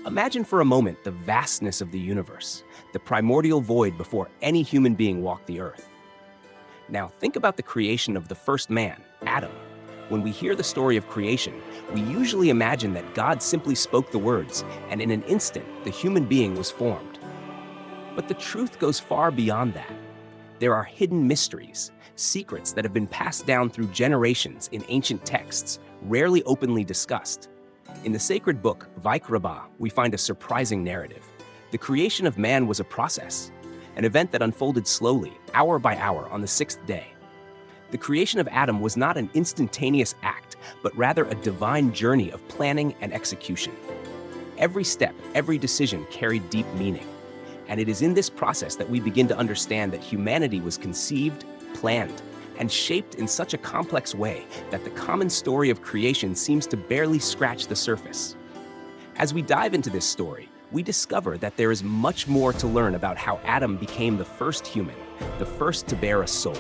Imagine for a moment the vastness of the universe, the primordial void before any human being walked the earth. Now think about the creation of the first man, Adam. When we hear the story of creation, we usually imagine that God simply spoke the words, and in an instant, the human being was formed. But the truth goes far beyond that. There are hidden mysteries, secrets that have been passed down through generations in ancient texts, rarely openly discussed. In the sacred book, Vaikraba, we find a surprising narrative. The creation of man was a process, an event that unfolded slowly, hour by hour, on the sixth day. The creation of Adam was not an instantaneous act, but rather a divine journey of planning and execution. Every step, every decision carried deep meaning. And it is in this process that we begin to understand that humanity was conceived, planned, and shaped in such a complex way that the common story of creation seems to barely scratch the surface. As we dive into this story, we discover that there is much more to learn about how Adam became the first human, the first to bear a soul.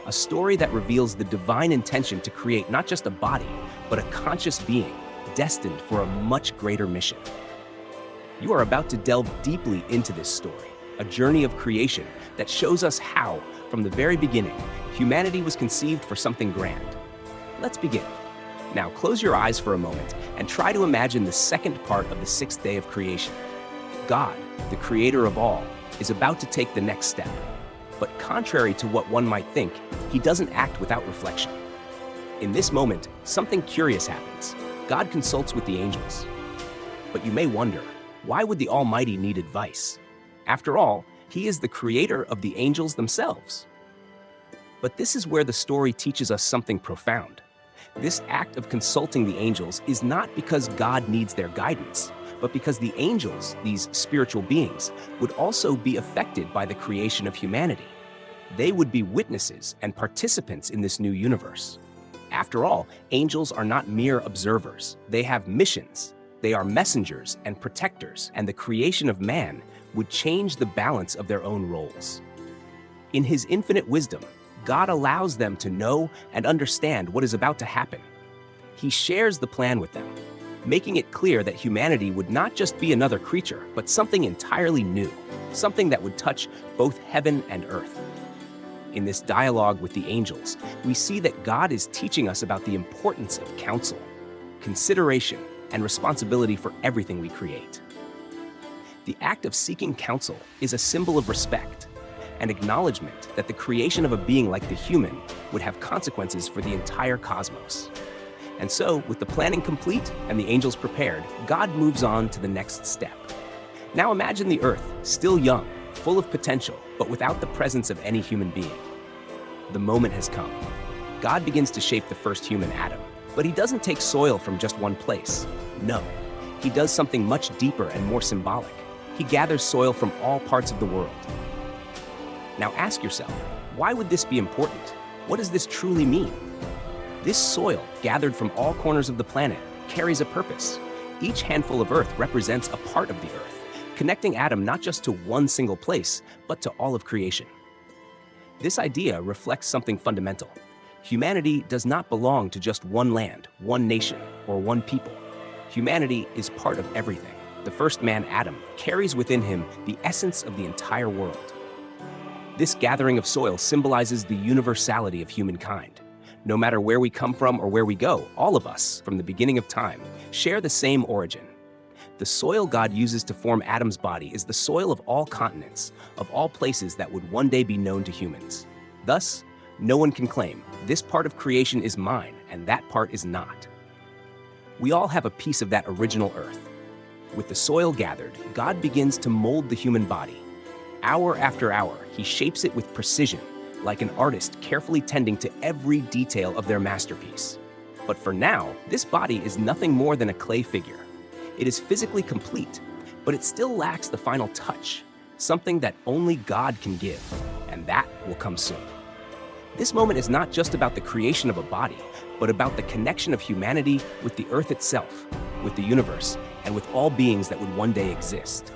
A story that reveals the divine intention to create not just a body, but a conscious being, destined for a much greater mission. You are about to delve deeply into this story, a journey of creation that shows us how, from the very beginning, humanity was conceived for something grand. Let's begin. Now close your eyes for a moment and try to imagine the second part of the sixth day of creation. God, the creator of all, is about to take the next step. But contrary to what one might think, he doesn't act without reflection. In this moment, something curious happens. God consults with the angels. But you may wonder, why would the Almighty need advice? After all, he is the creator of the angels themselves. But this is where the story teaches us something profound. This act of consulting the angels is not because God needs their guidance, but because the angels, these spiritual beings, would also be affected by the creation of humanity. They would be witnesses and participants in this new universe. After all, angels are not mere observers. They have missions. They are messengers and protectors, and the creation of man would change the balance of their own roles. In his infinite wisdom, God allows them to know and understand what is about to happen. He shares the plan with them, making it clear that humanity would not just be another creature, but something entirely new, something that would touch both heaven and earth. In this dialogue with the angels, we see that God is teaching us about the importance of counsel, consideration, and responsibility for everything we create. The act of seeking counsel is a symbol of respect, an acknowledgement that the creation of a being like the human would have consequences for the entire cosmos. And so, with the planning complete and the angels prepared, God moves on to the next step. Now imagine the earth, still young, full of potential, but without the presence of any human being. The moment has come. God begins to shape the first human, Adam, but he doesn't take soil from just one place. No, he does something much deeper and more symbolic. He gathers soil from all parts of the world. Now ask yourself, why would this be important? What does this truly mean? This soil, gathered from all corners of the planet, carries a purpose. Each handful of earth represents a part of the earth, connecting Adam not just to one single place, but to all of creation. This idea reflects something fundamental. Humanity does not belong to just one land, one nation, or one people. Humanity is part of everything. The first man, Adam, carries within him the essence of the entire world. This gathering of soil symbolizes the universality of humankind. No matter where we come from or where we go, all of us, from the beginning of time, share the same origin. The soil God uses to form Adam's body is the soil of all continents, of all places that would one day be known to humans. Thus, no one can claim, this part of creation is mine and that part is not. We all have a piece of that original earth. With the soil gathered, God begins to mold the human body. Hour after hour, he shapes it with precision, like an artist carefully tending to every detail of their masterpiece. But for now, this body is nothing more than a clay figure. It is physically complete, but it still lacks the final touch, something that only God can give, and that will come soon. This moment is not just about the creation of a body, but about the connection of humanity with the earth itself, with the universe, and with all beings that would one day exist.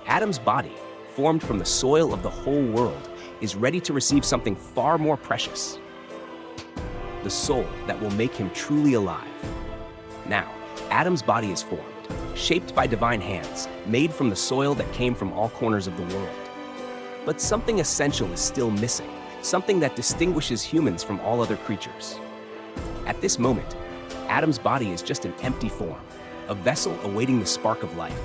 Adam's body, formed from the soil of the whole world, is ready to receive something far more precious: the soul that will make him truly alive. Now, Adam's body is formed. shaped by divine hands, made from the soil that came from all corners of the world. But something essential is still missing, something that distinguishes humans from all other creatures. At this moment, Adam's body is just an empty form, a vessel awaiting the spark of life.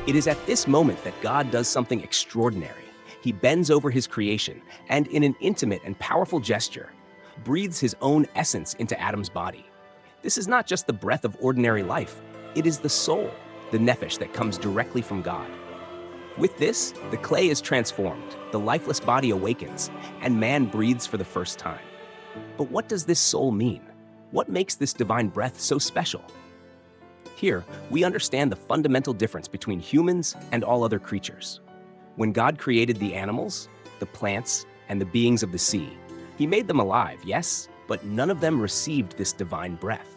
It is at this moment that God does something extraordinary. He bends over his creation and, in an intimate and powerful gesture, breathes his own essence into Adam's body. This is not just the breath of ordinary life, it is the soul, the nephesh that comes directly from God. With this, the clay is transformed, the lifeless body awakens, and man breathes for the first time. But what does this soul mean? What makes this divine breath so special? Here, we understand the fundamental difference between humans and all other creatures. When God created the animals, the plants, and the beings of the sea, he made them alive, yes, but none of them received this divine breath.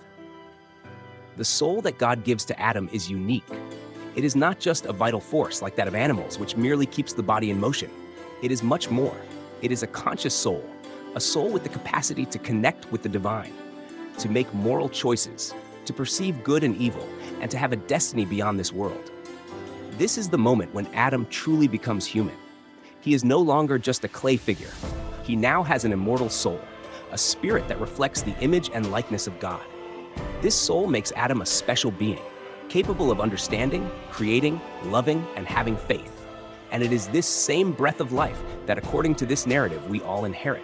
The soul that God gives to Adam is unique. It is not just a vital force like that of animals, which merely keeps the body in motion. It is much more. It is a conscious soul, a soul with the capacity to connect with the divine, to make moral choices, to perceive good and evil, and to have a destiny beyond this world. This is the moment when Adam truly becomes human. He is no longer just a clay figure. He now has an immortal soul, a spirit that reflects the image and likeness of God. This soul makes Adam a special being, capable of understanding, creating, loving, and having faith. And it is this same breath of life that, according to this narrative, we all inherit.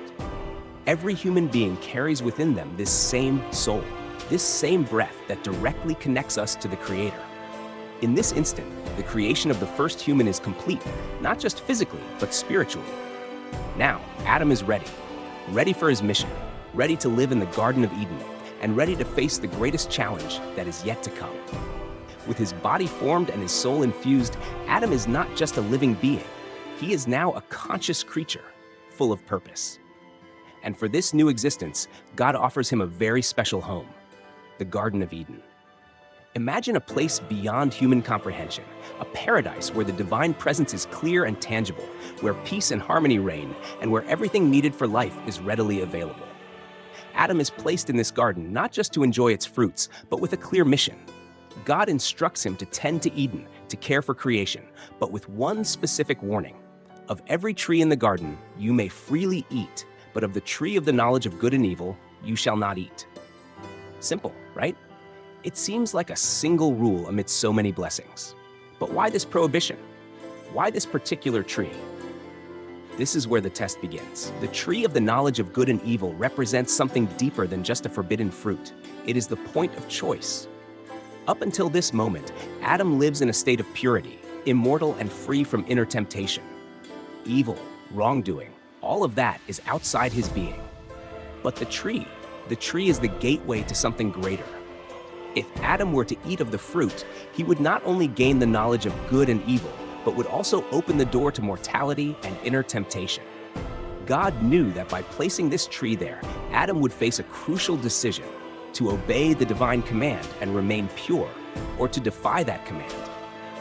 Every human being carries within them this same soul, this same breath that directly connects us to the Creator. In this instant, the creation of the first human is complete, not just physically, but spiritually. Now, Adam is ready for his mission, ready to live in the Garden of Eden, and ready to face the greatest challenge that is yet to come. With his body formed and his soul infused, Adam is not just a living being. He is now a conscious creature, full of purpose. And for this new existence, God offers him a very special home, the Garden of Eden. Imagine a place beyond human comprehension, a paradise where the divine presence is clear and tangible, where peace and harmony reign, and where everything needed for life is readily available. Adam is placed in this garden not just to enjoy its fruits, but with a clear mission. God instructs him to tend to Eden, to care for creation, but with one specific warning. Of every tree in the garden you may freely eat, but of the tree of the knowledge of good and evil you shall not eat. Simple, right? It seems like a single rule amidst so many blessings. But why this prohibition? Why this particular tree? This is where the test begins. The tree of the knowledge of good and evil represents something deeper than just a forbidden fruit. It is the point of choice. Up until this moment, Adam lives in a state of purity, immortal and free from inner temptation. Evil, wrongdoing, all of that is outside his being. But the tree is the gateway to something greater. If Adam were to eat of the fruit, he would not only gain the knowledge of good and evil, but would also open the door to mortality and inner temptation. God knew that by placing this tree there, Adam would face a crucial decision: to obey the divine command and remain pure, or to defy that command,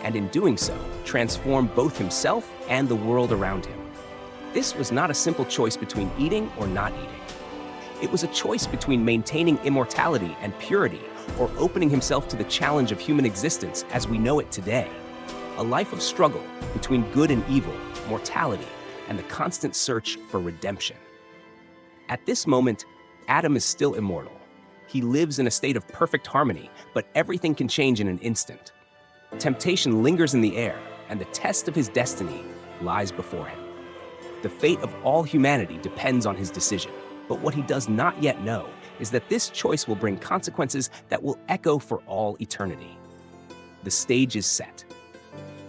and in doing so, transform both himself and the world around him. This was not a simple choice between eating or not eating. It was a choice between maintaining immortality and purity, or opening himself to the challenge of human existence as we know it today. A life of struggle between good and evil, mortality, and the constant search for redemption. At this moment, Adam is still immortal. He lives in a state of perfect harmony, but everything can change in an instant. Temptation lingers in the air, and the test of his destiny lies before him. The fate of all humanity depends on his decision, but what he does not yet know is that this choice will bring consequences that will echo for all eternity. The stage is set.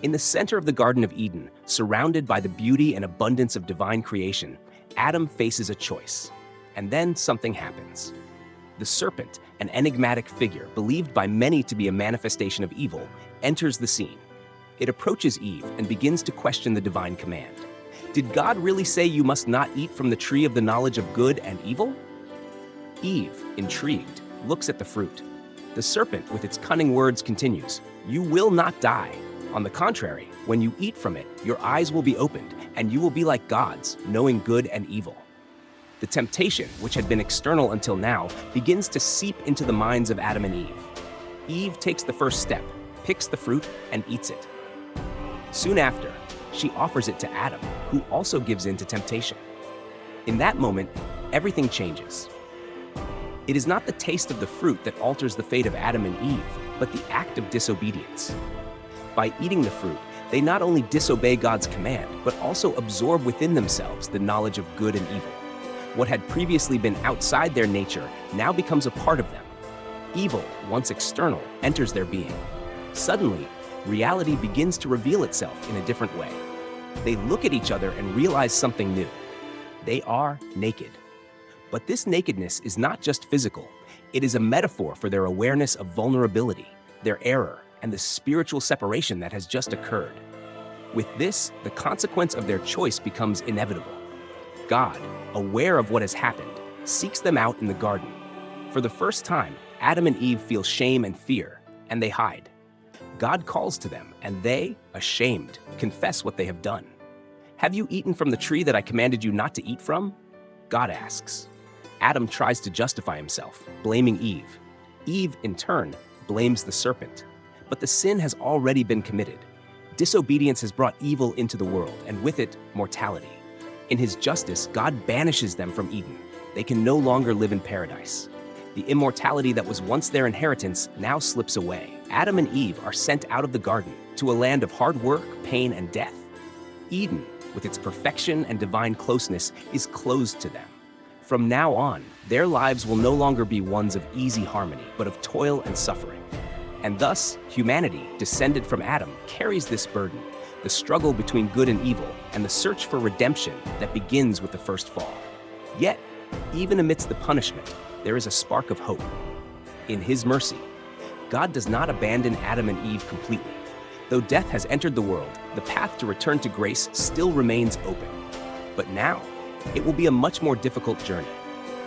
In the center of the Garden of Eden, surrounded by the beauty and abundance of divine creation, Adam faces a choice. And then something happens. The serpent, an enigmatic figure believed by many to be a manifestation of evil, enters the scene. It approaches Eve and begins to question the divine command. Did God really say you must not eat from the tree of the knowledge of good and evil? Eve, intrigued, looks at the fruit. The serpent, with its cunning words, continues, "You will not die. On the contrary, when you eat from it, your eyes will be opened, and you will be like gods, knowing good and evil." The temptation, which had been external until now, begins to seep into the minds of Adam and Eve. Eve takes the first step. picks the fruit, and eats it. Soon after, she offers it to Adam, who also gives in to temptation. In that moment, everything changes. It is not the taste of the fruit that alters the fate of Adam and Eve, but the act of disobedience. By eating the fruit, they not only disobey God's command, but also absorb within themselves the knowledge of good and evil. What had previously been outside their nature now becomes a part of them. Evil, once external, enters their being. Suddenly, reality begins to reveal itself in a different way. They look at each other and realize something new. They are naked. But this nakedness is not just physical. It is a metaphor for their awareness of vulnerability, their error, and the spiritual separation that has just occurred. With this, the consequence of their choice becomes inevitable. God, aware of what has happened, seeks them out in the garden. For the first time, Adam and Eve feel shame and fear, and they hide. God calls to them, and they, ashamed, confess what they have done. "Have you eaten from the tree that I commanded you not to eat from?" God asks. Adam tries to justify himself, blaming Eve. Eve, in turn, blames the serpent. But the sin has already been committed. Disobedience has brought evil into the world, and with it, mortality. In his justice, God banishes them from Eden. They can no longer live in paradise. The immortality that was once their inheritance now slips away. Adam and Eve are sent out of the garden to a land of hard work, pain, and death. Eden, with its perfection and divine closeness, is closed to them. From now on, their lives will no longer be ones of easy harmony, but of toil and suffering. And thus, humanity, descended from Adam, carries this burden, the struggle between good and evil, and the search for redemption that begins with the first fall. Yet, even amidst the punishment, there is a spark of hope. In his mercy, God does not abandon Adam and Eve completely. Though death has entered the world, the path to return to grace still remains open. But now, it will be a much more difficult journey,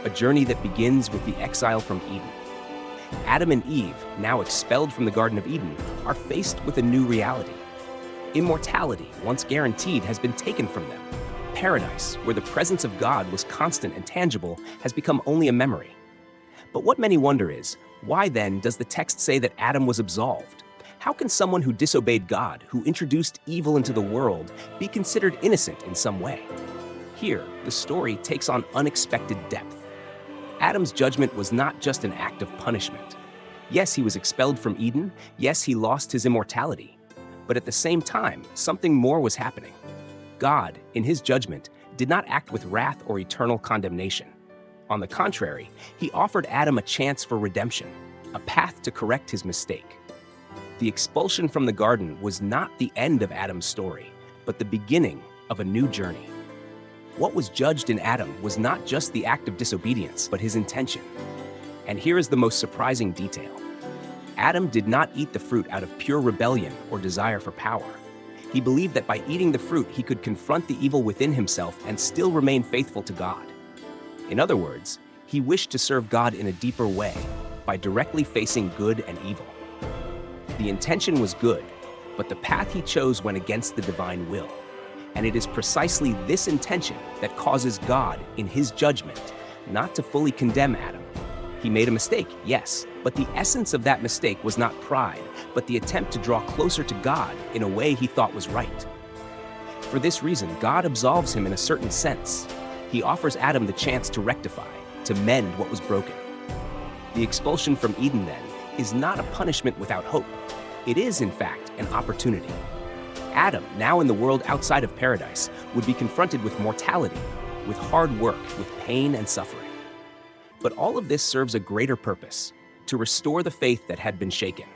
a journey that begins with the exile from Eden. Adam and Eve, now expelled from the Garden of Eden, are faced with a new reality. Immortality, once guaranteed, has been taken from them. Paradise, where the presence of God was constant and tangible, has become only a memory. But what many wonder is, why then does the text say that Adam was absolved? How can someone who disobeyed God, who introduced evil into the world, be considered innocent in some way? Here, the story takes on unexpected depth. Adam's judgment was not just an act of punishment. Yes, he was expelled from Eden. Yes, he lost his immortality. But at the same time, something more was happening. God, in his judgment, did not act with wrath or eternal condemnation. On the contrary, he offered Adam a chance for redemption, a path to correct his mistake. The expulsion from the garden was not the end of Adam's story, but the beginning of a new journey. What was judged in Adam was not just the act of disobedience, but his intention. And here is the most surprising detail. Adam did not eat the fruit out of pure rebellion or desire for power. He believed that by eating the fruit, he could confront the evil within himself and still remain faithful to God. In other words, he wished to serve God in a deeper way, by directly facing good and evil. The intention was good, but the path he chose went against the divine will. And it is precisely this intention that causes God, in his judgment, not to fully condemn Adam. He made a mistake, yes, but the essence of that mistake was not pride, but the attempt to draw closer to God in a way he thought was right. For this reason, God absolves him in a certain sense. He offers Adam the chance to rectify, to mend what was broken. The expulsion from Eden, then, is not a punishment without hope. It is, in fact, an opportunity. Adam, now in the world outside of paradise, would be confronted with mortality, with hard work, with pain and suffering. But all of this serves a greater purpose, to restore the faith that had been shaken.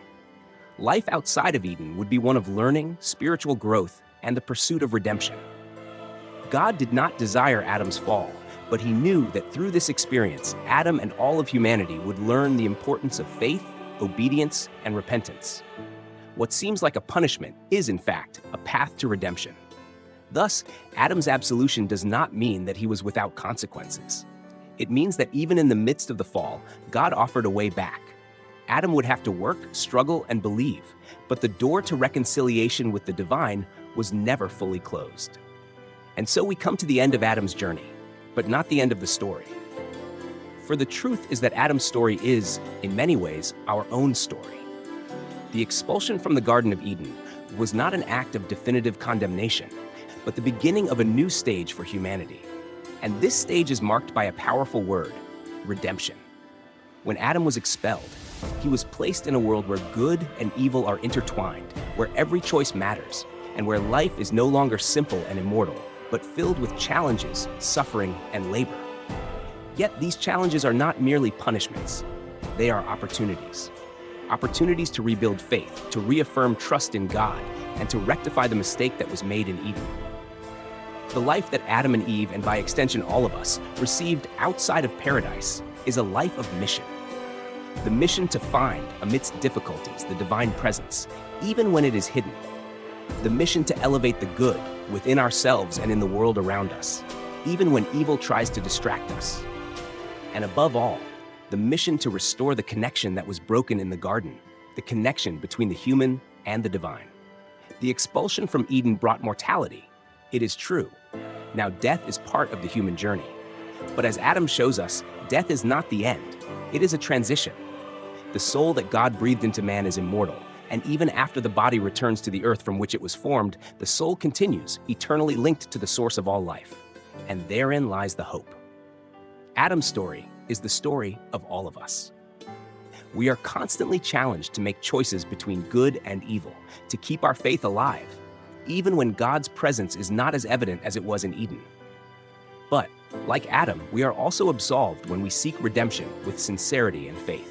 Life outside of Eden would be one of learning, spiritual growth, and the pursuit of redemption. God did not desire Adam's fall, but he knew that through this experience, Adam and all of humanity would learn the importance of faith, obedience, and repentance. What seems like a punishment is, in fact, a path to redemption. Thus, Adam's absolution does not mean that he was without consequences. It means that even in the midst of the fall, God offered a way back. Adam would have to work, struggle, and believe, but the door to reconciliation with the divine was never fully closed. And so we come to the end of Adam's journey, but not the end of the story. For the truth is that Adam's story is, in many ways, our own story. The expulsion from the Garden of Eden was not an act of definitive condemnation, but the beginning of a new stage for humanity. And this stage is marked by a powerful word: redemption. When Adam was expelled, he was placed in a world where good and evil are intertwined, where every choice matters, and where life is no longer simple and immortal, but filled with challenges, suffering, and labor. Yet these challenges are not merely punishments. They are opportunities. Opportunities to rebuild faith, to reaffirm trust in God, and to rectify the mistake that was made in Eden. The life that Adam and Eve, and by extension all of us, received outside of paradise is a life of mission. The mission to find, amidst difficulties, the divine presence, even when it is hidden. The mission to elevate the good within ourselves and in the world around us, even when evil tries to distract us. And above all, the mission to restore the connection that was broken in the garden, the connection between the human and the divine. The expulsion from Eden brought mortality. It is true. Now death is part of the human journey. But as Adam shows us, death is not the end. It is a transition. The soul that God breathed into man is immortal, and even after the body returns to the earth from which it was formed, the soul continues, eternally linked to the source of all life. And therein lies the hope. Adam's story is the story of all of us. We are constantly challenged to make choices between good and evil, to keep our faith alive, even when God's presence is not as evident as it was in Eden. But, like Adam, we are also absolved when we seek redemption with sincerity and faith.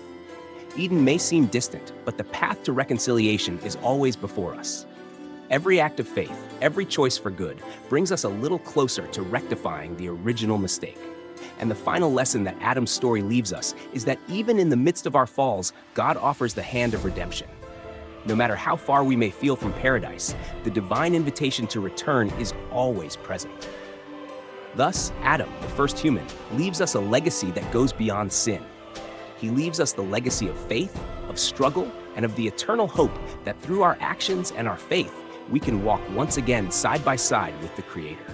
Eden may seem distant, but the path to reconciliation is always before us. Every act of faith, every choice for good, brings us a little closer to rectifying the original mistake. And the final lesson that Adam's story leaves us is that even in the midst of our falls, God offers the hand of redemption. No matter how far we may feel from paradise, the divine invitation to return is always present. Thus, Adam, the first human, leaves us a legacy that goes beyond sin. He leaves us the legacy of faith, of struggle, and of the eternal hope that through our actions and our faith, we can walk once again side by side with the Creator.